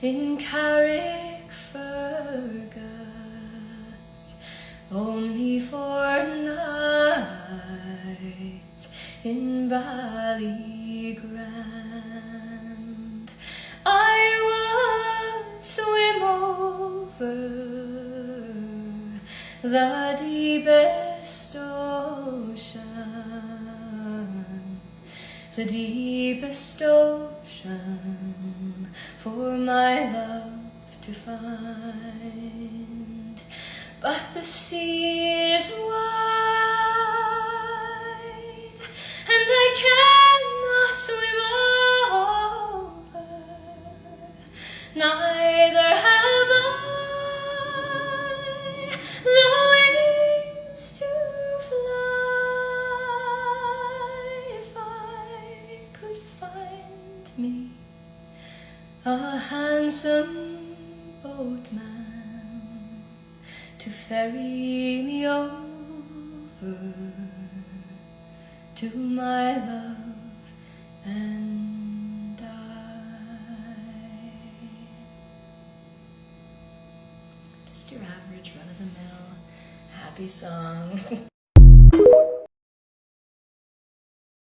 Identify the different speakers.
Speaker 1: in Carrickfergus, only for nights in Ballygrand. I would swim over the deepest ocean, the deepest ocean, for my love to find. But the sea is wide, and I cannot swim over, neither have I the wings to fly. If I could find me a handsome boatman to ferry me over to my love and I. Just your average run-of-the-mill happy song.